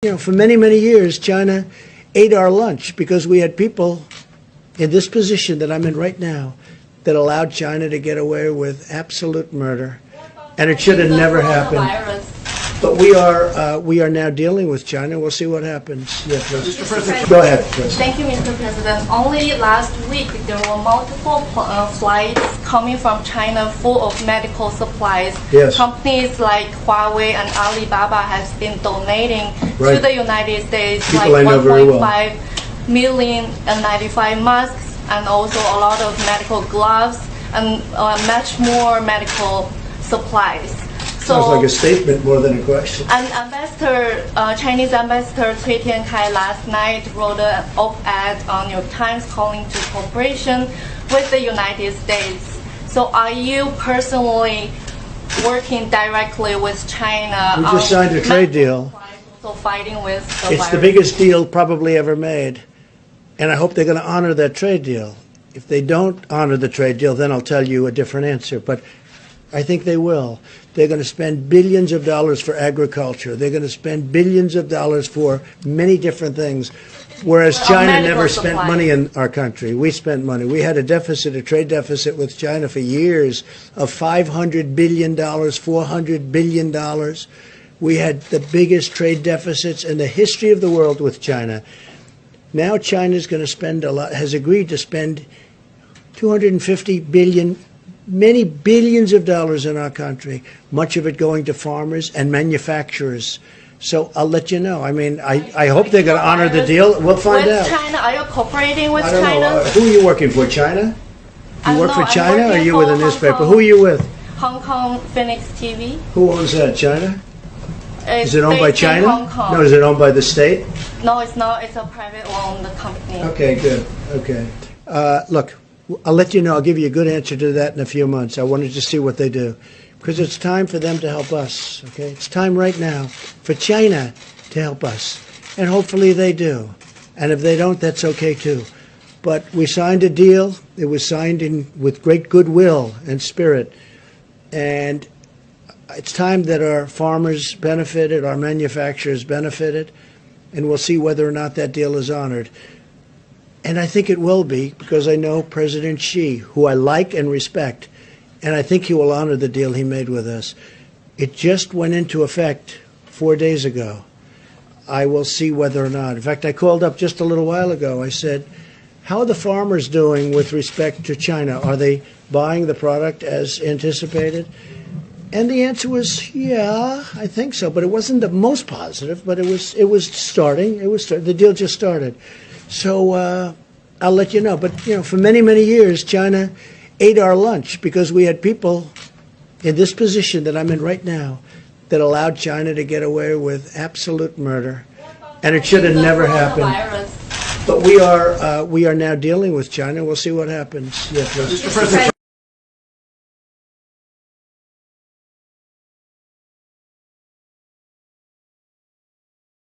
For many, many years, China ate our lunch because we had people in this position that I'm in right now that allowed China to get away with absolute murder. And it should have never happened. But we are now dealing with China. We'll see what happens. Yeah, Mr. President. Go ahead, President. Thank you, Mr. President. Only last week, there were multiple flights coming from China full of medical supplies. Yes. Companies like Huawei and Alibaba has been donating Right. to the United States People I know very well. 1.5 million N95 masks and also a lot of medical gloves and much more medical supplies. Sounds like a statement more than a question. And Chinese Ambassador Cui Tiankai last night wrote an op-ed on New York Times calling to cooperation with the United States. So are you personally working directly with China? We just signed a trade deal. So fighting with the It's the virus? biggest deal probably ever made. And I hope they're going to honor that trade deal. If they don't honor the trade deal, then I'll tell you a different answer. But I think they will. They're going to spend billions of dollars for agriculture. They're going to spend billions of dollars for many different things, whereas China medical never spent supplies. money in our country. We spent money. We had a deficit, a trade deficit with China for years of $500 billion, $400 billion. We had the biggest trade deficits in the history of the world with China. Now China's going to spend a lot, has agreed to spend $250 billion, many billions of dollars in our country, much of it going to farmers and manufacturers. So I'll let you know. I mean, I hope they're going to honor the deal. We'll find with out. China, are you cooperating with I don't China? know. Who are you working for, China? You work for I'm China or are working you with a for Hong newspaper? Kong. Who are you with? Hong Kong Phoenix TV. Who owns that, China? It's Is it owned by based in China? Hong Kong. No, is it owned by the state? No, it's not. It's a private-owned company. Okay, good. Okay. Look, I'll let you know. I'll give you a good answer to that in a few months. I wanted to see what they do. Because it's time for them to help us, okay? It's time right now for China to help us. And hopefully they do. And if they don't, that's okay too. But we signed a deal. It was signed with great goodwill and spirit. And it's time that our farmers benefited, our manufacturers benefited, and we'll see whether or not that deal is honored. And I think it will be, because I know President Xi, who I like and respect, and I think he will honor the deal he made with us. It just went into effect 4 days ago. I will see whether or not. In fact, I called up just a little while ago. I said, how are the farmers doing with respect to China? Are they buying the product as anticipated? And the answer was, yeah, I think so. But it wasn't the most positive, but it was starting. The deal just started. So I'll let you know. But, for many, many years, China ate our lunch because we had people in this position that I'm in right now that allowed China to get away with absolute murder. And it should have never happened. Virus. But we are now dealing with China. We'll see what happens. Yeah, Mr. President.